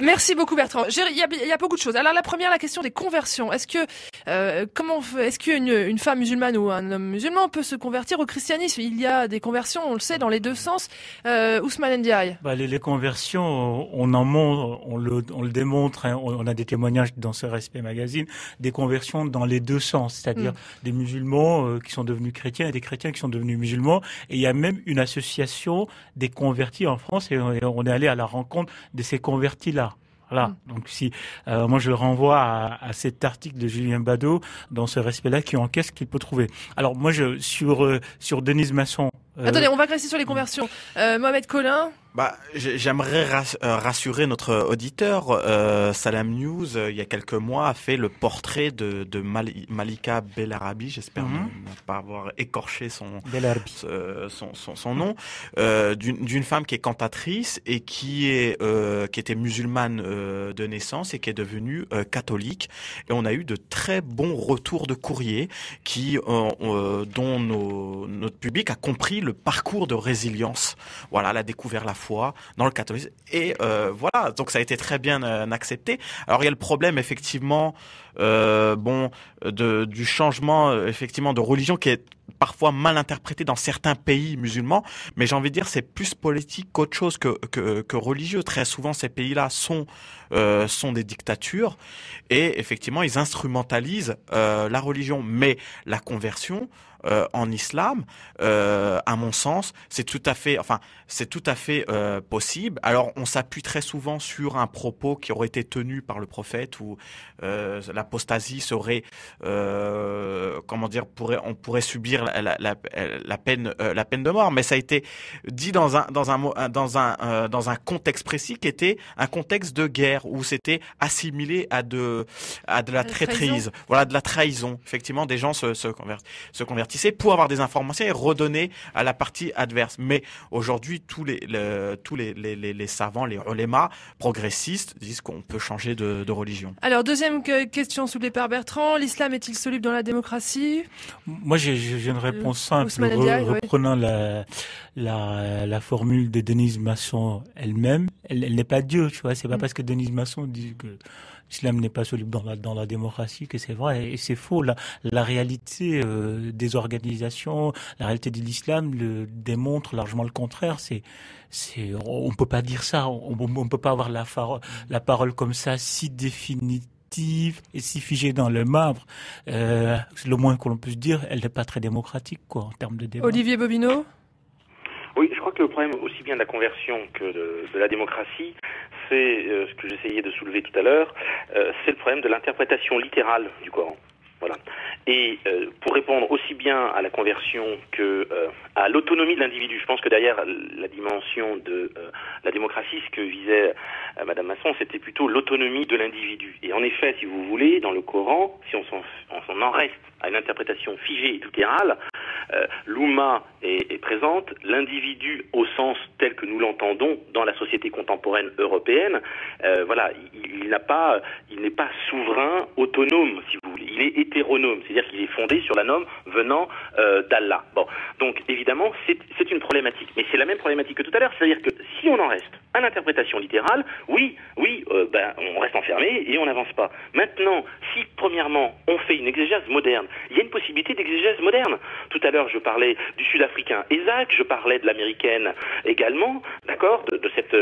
Merci beaucoup Bertrand. Il y a beaucoup de choses. Alors la première, la question des conversions. Est-ce qu'une femme musulmane ou un homme musulman peut se convertir au christianisme? Il y a des conversions, on le sait, dans les deux sens. Ousmane Ndiaye. Les conversions, on le démontre, hein, on a des témoignages dans ce Respect Magazine, des conversions dans les deux sens, c'est-à-dire des musulmans qui sont devenus chrétiens et des chrétiens qui sont devenus musulmans. Et il y a même une association des convertis en France et on est allé à la rencontre de ces convertis-là. Voilà. Donc moi je le renvoie à cet article de Julien Badeau dans ce respect-là qui enquête ce qu'il peut trouver. Alors moi sur Denise Masson. Attendez, on va rester sur les conversions. Mohamed Collin. J'aimerais rassurer notre auditeur. Salam News, il y a quelques mois, a fait le portrait de Malika Belarabi. J'espère ne pas avoir écorché son nom. D'une femme qui est cantatrice et qui était musulmane de naissance et qui est devenue catholique. Et on a eu de très bons retours de courrier dont notre public a compris le parcours de résilience. Voilà, elle a découvert la foi dans le catholicisme et voilà, donc ça a été très bien accepté. Alors il y a le problème effectivement du changement effectivement de religion qui est parfois mal interprété dans certains pays musulmans, mais j'ai envie de dire c'est plus politique qu'autre chose que religieux. Très souvent ces pays-là sont des dictatures et effectivement ils instrumentalisent la religion, mais la conversion en islam, à mon sens, c'est tout à fait possible. Alors, on s'appuie très souvent sur un propos qui aurait été tenu par le prophète où l'apostasie serait, on pourrait subir la peine de mort. Mais ça a été dit dans un contexte précis qui était un contexte de guerre où c'était assimilé à de la traîtrise, voilà, de la trahison. Effectivement, des gens se convertissaient pour avoir des informations et redonner à la partie adverse. Mais aujourd'hui, tous les savants, les ulémas progressistes disent qu'on peut changer de religion. Alors, deuxième question soulevée par Bertrand. L'islam est-il soluble dans la démocratie? Moi, j'ai une réponse simple. Reprenant la formule de Denise Masson elle-même, elle n'est pas Dieu, tu vois. C'est pas parce que Denise Masson dit que l'islam n'est pas soluble dans la démocratie que c'est vrai, et c'est faux. La réalité des organisations, la réalité de l'islam démontre largement le contraire. On peut pas dire ça, on peut pas avoir la parole comme ça si définitive et si figée dans le marbre. Le moins que l'on puisse dire, elle n'est pas très démocratique, quoi, en termes de débat. Olivier Bobineau. Oui, je crois que le problème aussi bien de la conversion que de la démocratie, c'est ce que j'essayais de soulever tout à l'heure, c'est le problème de l'interprétation littérale du Coran. Voilà. Et pour répondre aussi bien à la conversion que à l'autonomie de l'individu, je pense que derrière la dimension de la démocratie, ce que visait Madame Masson, c'était plutôt l'autonomie de l'individu. Et en effet, si vous voulez, dans le Coran, si on en reste à une interprétation figée et littérale, l'Oumma est présente, l'individu au sens tel que nous l'entendons dans la société contemporaine européenne, voilà, il n'est pas souverain, autonome, si vous voulez, il est hétéronome, c'est-à-dire qu'il est fondé sur la norme venant d'Allah. Bon, donc évidemment, c'est une problématique, mais c'est la même problématique que tout à l'heure, c'est-à-dire que si on en reste à l'interprétation littérale, on reste enfermé et on n'avance pas. Maintenant, si premièrement on fait une exégèse moderne, il y a une possibilité d'exégèse moderne. Tout à l'heure, je parlais du Sud-Africain Isaac, je parlais de l'Américaine également, d'accord, de cette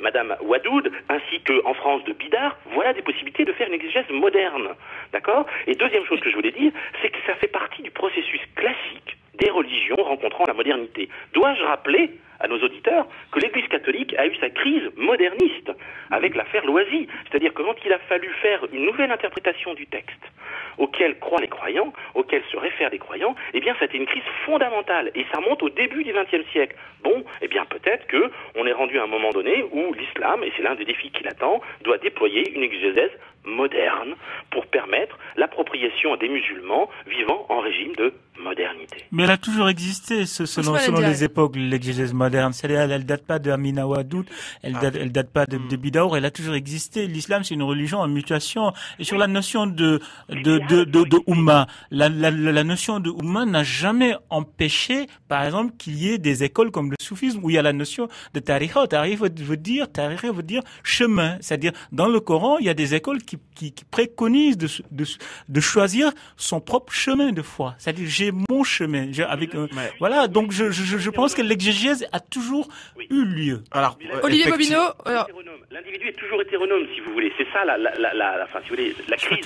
Madame Wadoud, ainsi qu'en France de Bidar. Voilà des possibilités de faire une exégèse moderne, d'accord. Et deuxième chose que je voulais dire, c'est que ça fait partie du processus classique des religions rencontrant la modernité. Dois-je rappeler à nos auditeurs que l'Église catholique a eu sa crise moderniste avec l'affaire Loisy, c'est-à-dire que quand il a fallu faire une nouvelle interprétation du texte auquel croient les croyants, auquel se réfèrent les croyants, eh bien, c'était une crise fondamentale et ça remonte au début du XXe siècle. Bon, eh bien, peut-être que on est rendu à un moment donné où l'islam, et c'est l'un des défis qui l'attend, doit déployer une exégèse moderne pour permettre l'appropriation des musulmans vivant en régime de modernité. Mais elle a toujours existé, selon les époques, l'exégèse moderne. Elle date pas de Amina Wadoud, elle date pas de Bidaour, elle a toujours existé. L'islam, c'est une religion en mutation. Et sur la notion de de Oumma. La notion de Oumma n'a jamais empêché, par exemple, qu'il y ait des écoles comme le soufisme où il y a la notion de tariqa. Tariqa veut dire chemin. C'est-à-dire, dans le Coran, il y a des écoles qui préconisent de choisir son propre chemin de foi. C'est-à-dire, j'ai mon chemin. Voilà. Donc, je pense que l'exégèse a toujours eu lieu. Alors, Olivier Bobineau. L'individu est toujours hétéronome, si vous voulez. C'est ça, si vous voulez, la crise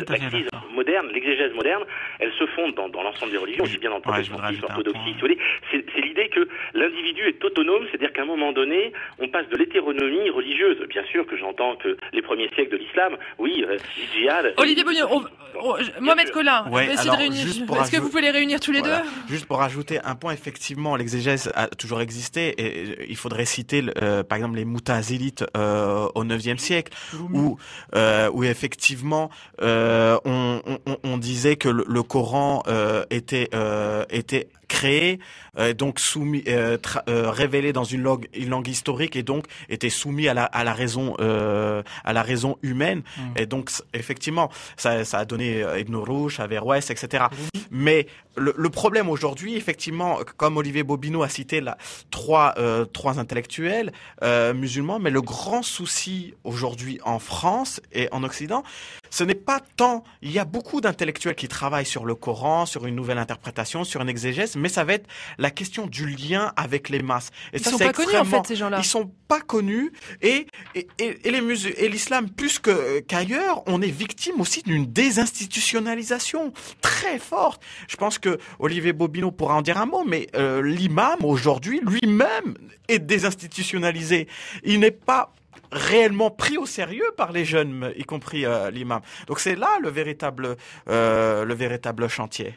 moderne, l'exégèse moderne, elle se fonde dans l'ensemble des religions, aussi bien dans le protestantisme, l'orthodoxie, si vous voulez. C'est l'idée que l'individu est autonome, c'est-à-dire qu'à un moment donné, on passe de l'hétéronomie religieuse. Bien sûr que j'entends que les premiers siècles de l'islam, oui, djihad. Olivier Bobineau, Mohamed Collin, essayer de réunir. Est-ce que vous pouvez les réunir tous les deux? Juste pour ajouter un point, effectivement, l'exégèse a toujours existé et il faudrait citer, par exemple, les Moutazilites au 9e siècle, où effectivement on disait que le Coran était créé, donc soumis, révélé dans une langue historique et donc était soumis à la raison humaine. Et donc effectivement, ça a donné Ibn Rushd, Averroès, etc. Mais le problème aujourd'hui, effectivement, comme Olivier Bobineau a cité trois intellectuels musulmans, mais le grand souci aujourd'hui en France et en Occident, ce n'est pas tant, il y a beaucoup d'intellectuels qui travaillent sur le Coran, sur une nouvelle interprétation, sur une exégèse, mais ça va être la question du lien avec les masses. Et ils sont pas connus en fait, ces gens-là. Ils sont pas connus et l'islam plus qu'ailleurs, on est victime aussi d'une désinstitutionnalisation très forte. Je pense que Olivier Bobineau pourra en dire un mot, mais l'imam aujourd'hui lui-même est désinstitutionnalisé. Il n'est pas réellement pris au sérieux par les jeunes, y compris l'imam. Donc c'est là le véritable chantier.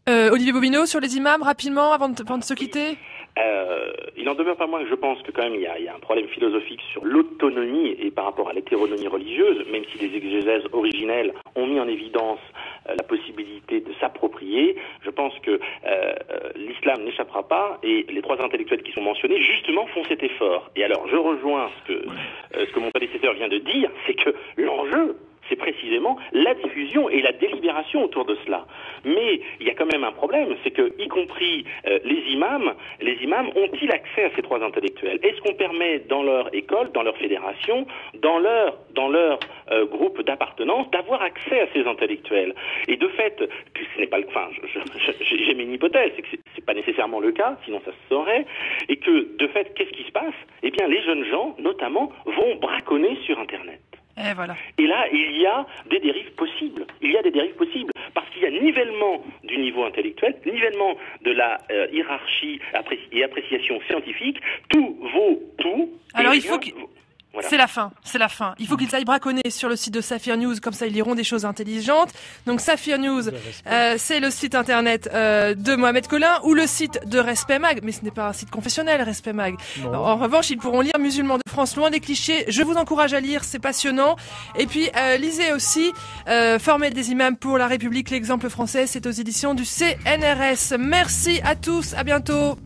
Olivier Bobineau, sur les imams, rapidement, avant de se quitter. Il n'en demeure pas moins que je pense que quand même il y a un problème philosophique sur l'autonomie et par rapport à l'hétéronomie religieuse, même si les exégèses originelles ont mis en évidence la possibilité de s'approprier. Je pense que l'islam n'échappera pas et les trois intellectuels qui sont mentionnés justement font cet effort. Et alors je rejoins ce que mon prédécesseur vient de dire, c'est que l'enjeu, c'est précisément la diffusion et la délibération autour de cela. Mais il y a quand même un problème, c'est que, y compris les imams ont-ils accès à ces trois intellectuels? Est-ce qu'on permet dans leur école, dans leur fédération, dans leur groupe d'appartenance, d'avoir accès à ces intellectuels? Et de fait, que ce n'est pas le, enfin, j'ai une hypothèse, c'est que c'est pas nécessairement le cas, sinon ça se saurait, et que de fait, qu'est-ce qui se passe? Eh bien, les jeunes gens, notamment, vont braconner sur Internet. Et voilà. Et là, il y a des dérives possibles. Parce qu'il y a nivellement du niveau intellectuel, nivellement de la hiérarchie et appréciation scientifique. Tout vaut tout. Alors il faut Voilà. C'est la fin. Il faut qu'ils aillent braconner sur le site de Saphir News, comme ça ils liront des choses intelligentes. Donc Saphir News, c'est le site internet de Mohamed Collin ou le site de Respect Mag, mais ce n'est pas un site confessionnel, Respect Mag. En revanche, ils pourront lire Musulmans de France, loin des clichés. Je vous encourage à lire, c'est passionnant. Et puis lisez aussi Former des imams pour la République, l'exemple français, c'est aux éditions du CNRS. Merci à tous, à bientôt.